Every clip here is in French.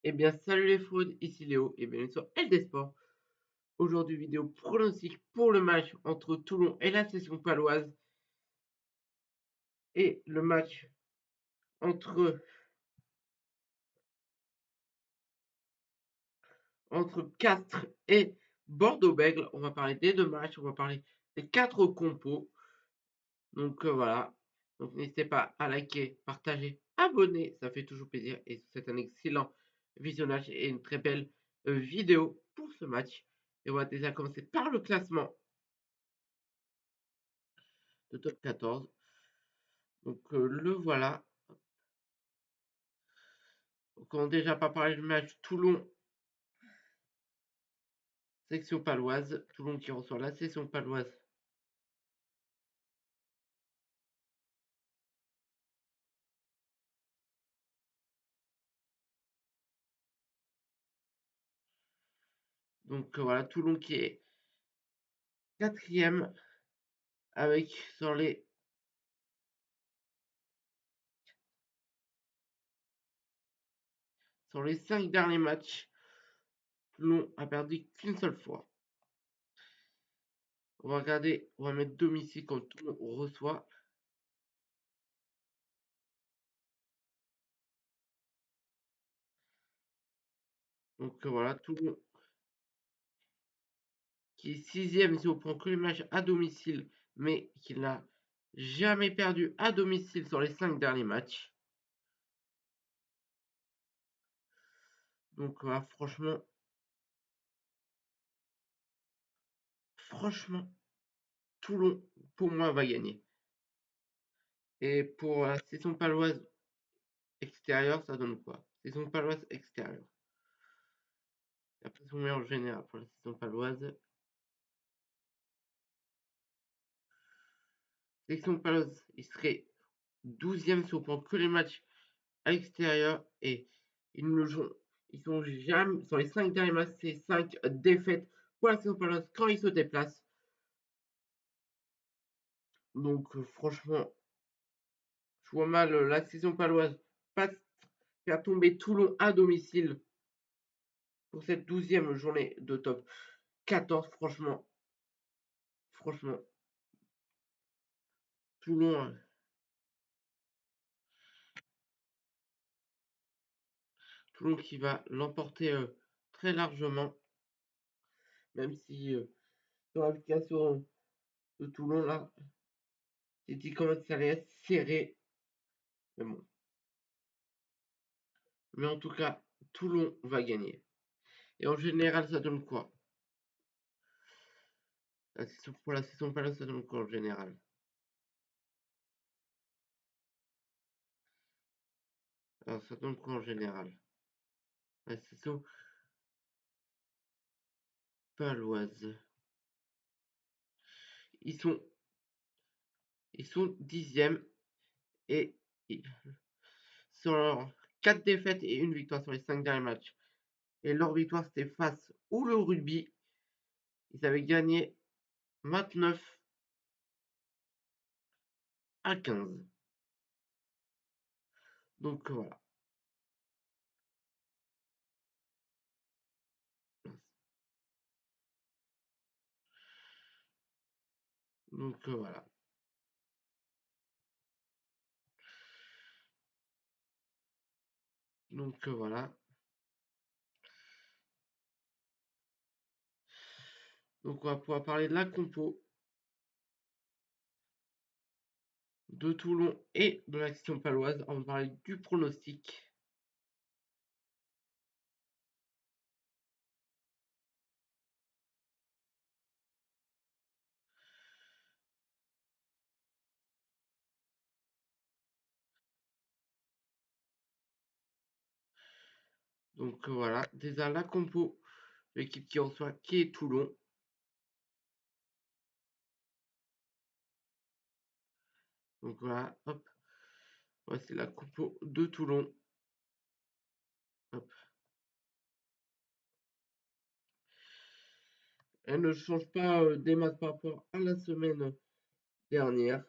Eh bien, salut les fraudes, ici Léo et bienvenue sur LD Sport. Aujourd'hui, vidéo pronostic pour le match entre Toulon et la Session Paloise et le match entre Castres et Bordeaux-Bègles. On va parler des deux matchs, on va parler des 4 compos. Donc voilà. Donc n'hésitez pas à liker, partager, abonner, ça fait toujours plaisir et c'est un excellent visionnage et une très belle vidéo pour ce match. Et on va déjà commencer par le classement de top 14. Donc le voilà. Donc on n'a déjà pas parlé du match Toulon, section paloise. Toulon qui reçoit la section paloise. Donc voilà, Toulon qui est quatrième avec sur les sur les 5 derniers matchs, Toulon a perdu qu'une seule fois. On va regarder, on va mettre domicile quand Toulon reçoit. Donc voilà, Toulon qui est sixième si on prend que les matchs à domicile, mais qui n'a jamais perdu à domicile sur les 5 derniers matchs. Donc voilà, franchement, Toulon, pour moi, va gagner. Et pour la saison paloise extérieure, ça donne quoi? Saison paloise extérieure. La pression meilleure générale pour la saison paloise. Section paloise, il serait 12e si on prend que les matchs à l'extérieur. Et ils ne jouent. Ils sont jamais. Sur les 5 derniers matchs, c'est 5 défaites pour la saison paloise quand ils se déplacent. Donc franchement, je vois mal la saison paloise pas faire tomber Toulon à domicile pour cette 12e journée de top 14. Franchement, Toulon, Toulon qui va l'emporter très largement, même si sur l'application de Toulon, là, j'ai dit quand même que ça allait être serré. Mais bon. Mais en tout cas, Toulon va gagner. Et en général, ça donne quoi? Pour la saison paloise, ça donne quoi en général? Alors, ça donne quoi en général? La saison paloise. Ils sont, ils sont 10e et sur leurs 4 défaites et une victoire sur les 5 derniers matchs. Et leur victoire, c'était face au le rugby. Ils avaient gagné 29 à 15. Donc voilà. Donc voilà. Donc voilà. Donc on va pouvoir parler de la compo de Toulon et de l'action paloise. On va parler du pronostic. Donc voilà, déjà la compo, l'équipe qui reçoit qui est Toulon. Donc voilà, hop, voici la compo de Toulon. Hop. Elle ne change pas des matchs par rapport à la semaine dernière.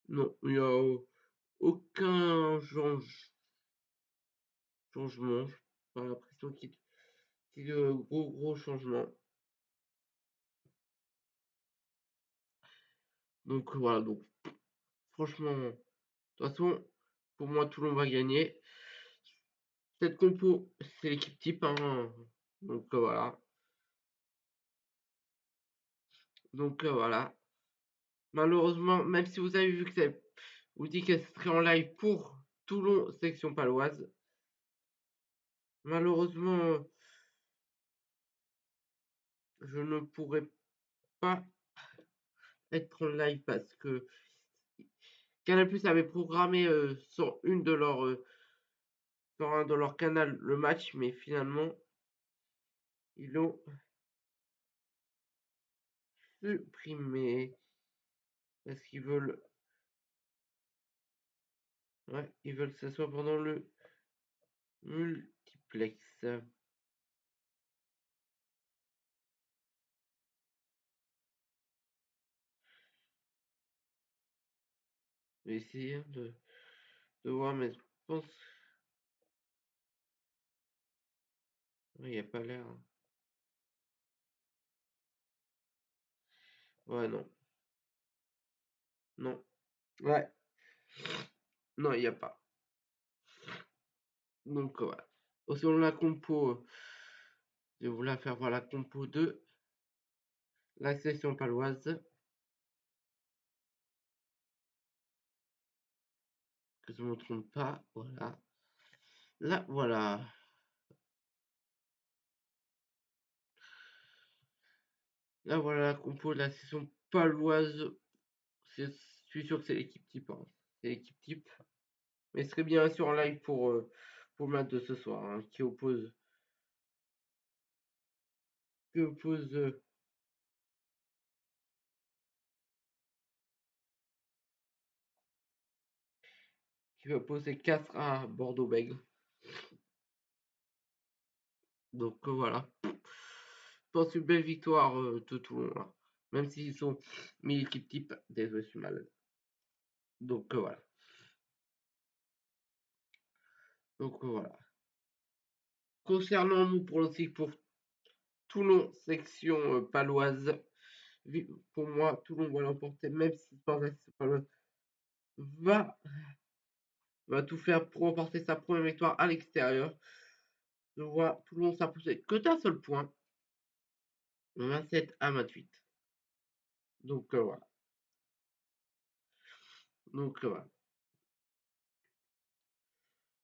Non, il n'y a aucun changement. J'ai pas l'impression qu'il y ait de gros changements. Donc voilà, donc franchement, de toute façon, pour moi, Toulon va gagner. Cette compo, c'est l'équipe type, hein. Donc voilà. Donc voilà. Malheureusement, même si vous avez vu que c'est vous dit qu'elle serait en live pour Toulon section paloise. Malheureusement, je ne pourrais pas être en live parce que Canal+ avait programmé sur un de leur canal le match, mais finalement ils l'ont supprimé parce qu'ils veulent, ouais, ils veulent que ça soit pendant le multiplex. Je vais essayer de voir, mais je pense, il n'y a pas l'air. Ouais, non, non, ouais, non, il n'y a pas. Donc voilà. Selon la compo, je vais vous la faire voir la compo de la session paloise. Que je ne me trompe pas. Voilà. Là, voilà. Là, voilà la compo de la session paloise. Je suis sûr que c'est l'équipe type, hein. C'est l'équipe type. Mais ce serait bien sûr en live pour le match de ce soir, hein, qui oppose. Qui oppose. Qui va poser 4 à Bordeaux-Bègles. Donc voilà. Je pense une belle victoire de Toulon là. Même s'ils sont mis l'équipe type, désolé, je suis malade. Donc voilà. Donc voilà. Concernant mon pronostic pour Toulon, section paloise, pour moi, Toulon va l'emporter, même si Paloise va, va tout faire pour remporter sa première victoire à l'extérieur. Je vois Toulon s'imposer que d'un seul point, 27 à 28. Donc voilà. Donc voilà.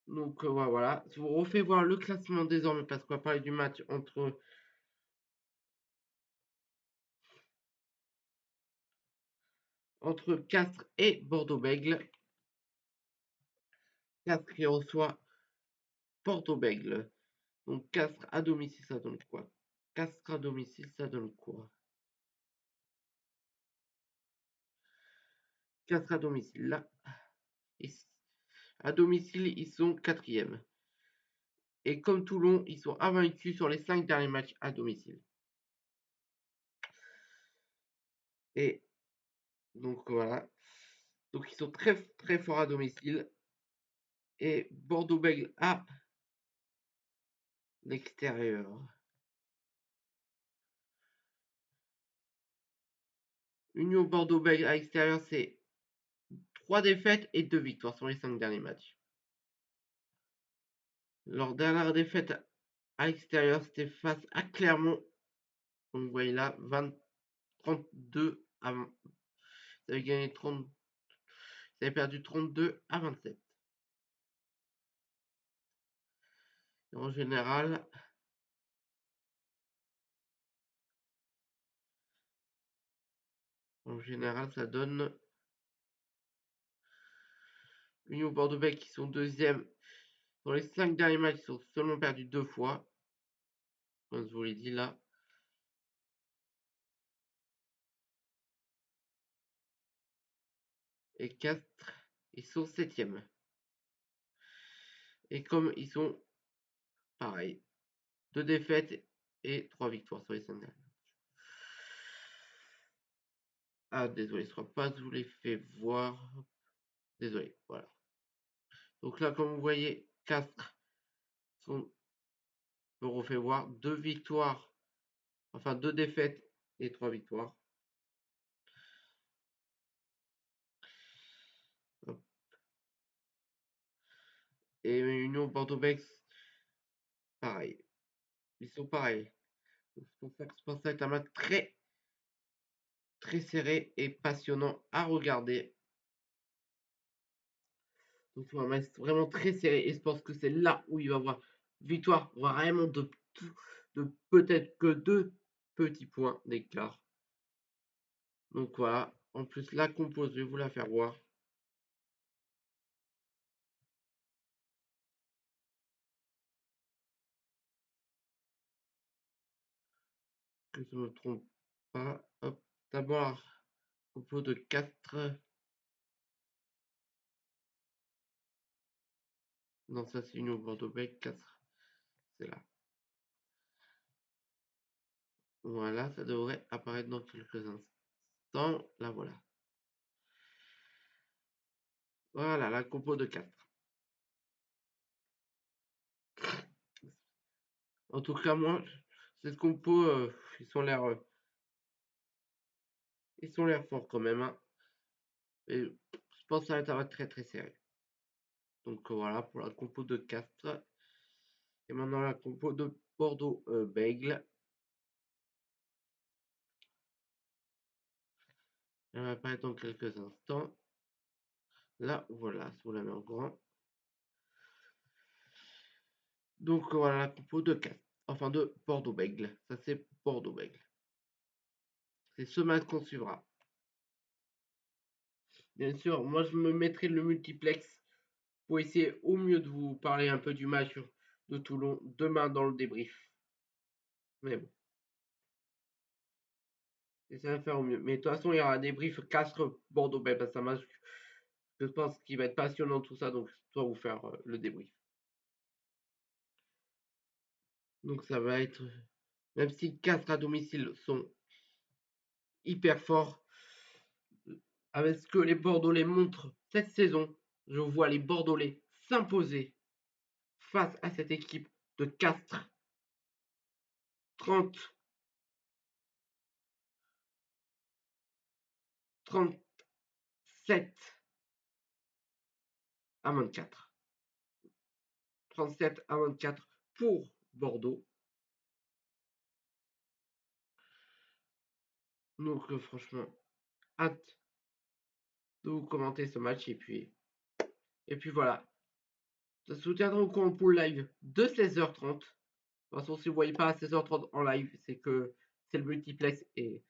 Donc voilà. Je vous refais voir le classement désormais parce qu'on va parler du match entre Castres et Bordeaux-Bègles. Castres qui reçoit Bordeaux-Bègles. Donc Castres à domicile, ça donne quoi? Castres à domicile, ça donne quoi? Castres à domicile, là. À domicile, ils sont 4e. Et comme Toulon, ils sont invaincus sur les 5 derniers matchs à domicile. Et donc voilà. Donc ils sont très très forts à domicile. Et Bordeaux-Bègles à l'extérieur. Union Bordeaux-Bègles à l'extérieur, c'est 3 défaites et 2 victoires sur les 5 derniers matchs. Leur dernière défaite à l'extérieur, c'était face à Clermont. Donc vous voyez là, 32 à 20. Vous avez gagné 30. Vous avez perdu 32 à 27. Et en général, ça donne Union Bordeaux-Bègles qui sont deuxième. Dans les 5 derniers matchs, ils ont seulement perdu 2 fois. Comme je vous l'ai dit là. Et Castres, ils sont 7e. Et comme ils sont pareil, 2 défaites et 3 victoires sur les 5 derniers. Ah désolé, je crois pas que je vous l'ai fait voir. Désolé, voilà. Donc là, comme vous voyez, Castres sont, je me refais voir, 2 victoires, enfin 2 défaites et 3 victoires. Hop. Et Union Bordeaux-Bègles, pareil. Ils sont pareils. C'est pour ça que je pense que ça va être un match très, très serré et passionnant à regarder. Donc c'est un match vraiment très serré et je pense que c'est là où il va y avoir victoire vraiment de peut-être que 2 petits points d'écart. Donc voilà. En plus, la compo, je vais vous la faire voir. Que je ne me trompe pas. Hop. D'abord, compo de 4. Non, ça c'est une au Bordeaux-Bègles. 4. C'est là. Voilà, ça devrait apparaître dans quelques instants. Là, voilà. Voilà, la compo de 4. En tout cas, moi, cette compo, ils sont l'air forts quand même, hein. Et je pense que ça va être très très serré. Donc voilà pour la compo de Castres. Et maintenant la compo de Bordeaux-Bègles. Elle va apparaître dans quelques instants. Là, voilà, si vous la mets en grand. Donc voilà la compo de Castres. Enfin de Bordeaux-Bègles. Ça c'est Bordeaux-Bègles. C'est ce match qu'on suivra. Bien sûr, moi je me mettrai le multiplex pour essayer au mieux de vous parler un peu du match de Toulon demain dans le débrief. Mais bon, ça va faire au mieux. Mais de toute façon, il y aura un débrief Castres-Bordeaux-Bègles. Parce que ça match, je pense qu'il va être passionnant tout ça, donc je dois vous faire le débrief. Donc ça va être, même si Castres à domicile sont hyper forts, avec ce que les Bordelais montrent cette saison, je vois les Bordelais s'imposer face à cette équipe de Castres 30, 37 à 24. 37 à 24 pour Bordeaux. Donc franchement, hâte de vous commenter ce match et puis voilà. Ça se soutiendra au courant pour le live de 16h30. De toute façon, si vous ne voyez pas à 16h30 en live, c'est que c'est le multiplex et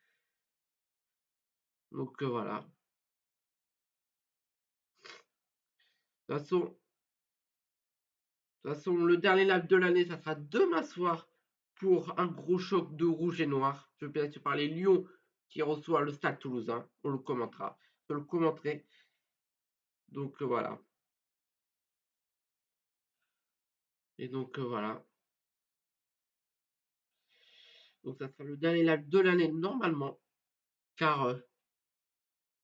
donc voilà. De toute façon, le dernier live de l'année, ça sera demain soir pour un gros choc de rouge et noir. Je vais bien sûr parler Lyon qui reçoit le Stade Toulousain. On le commentera. Je le commenterai. Donc voilà. Et donc voilà. Donc ça sera le dernier live de l'année normalement. Car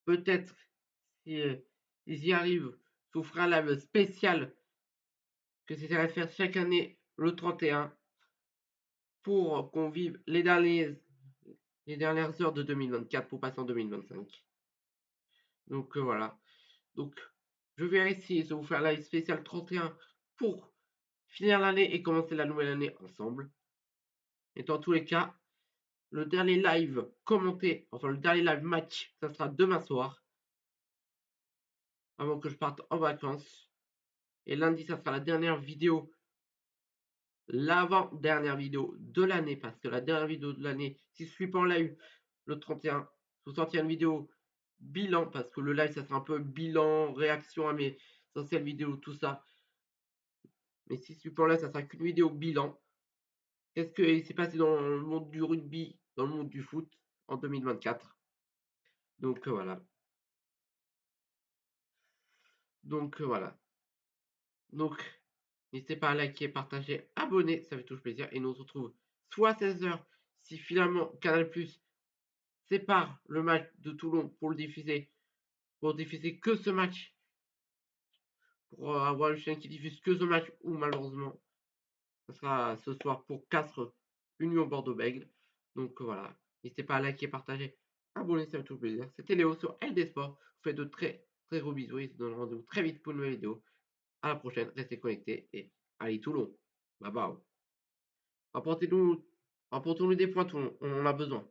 peut-être si ils y arrivent, je vous ferai un live spécial que j'essaierai de faire chaque année le 31 pour qu'on vive les dernières heures de 2024 pour passer en 2025. Donc voilà. Donc je vais essayer de vous faire un live spécial 31 pour finir l'année et commencer la nouvelle année ensemble. Et dans tous les cas, le dernier live commenté, enfin le dernier live match, ça sera demain soir, avant que je parte en vacances. Et lundi, ça sera la dernière vidéo, l'avant-dernière vidéo de l'année, parce que la dernière vidéo de l'année, si je ne suis pas en live le 31, je vous sortirai une vidéo bilan, parce que le live, ça sera un peu bilan, réaction à mes anciennes vidéos, tout ça. Mais si je suis pas là, ça sera qu'une vidéo bilan. Qu'est-ce qui s'est passé dans le monde du rugby, dans le monde du foot en 2024. Donc voilà. Donc voilà. Donc n'hésitez pas à liker, partager, abonner, ça fait toujours plaisir. Et nous on se retrouve soit à 16h si finalement Canal Plus sépare le match de Toulon pour le diffuser, pour diffuser que ce match, pour avoir une chaîne qui diffuse que ce match ou malheureusement, ça sera ce soir pour 4 Union Bordeaux-Bègles. Donc voilà, n'hésitez pas à liker, partager, abonner, ça fait tout plaisir. C'était Léo sur LD Sport. Je vous fais de très très gros bisous et je vous donne rendez-vous très vite pour une nouvelle vidéo. À la prochaine, restez connectés et allez Toulon. Bye bye. Rapportez-nous des points Toulon, on en a besoin.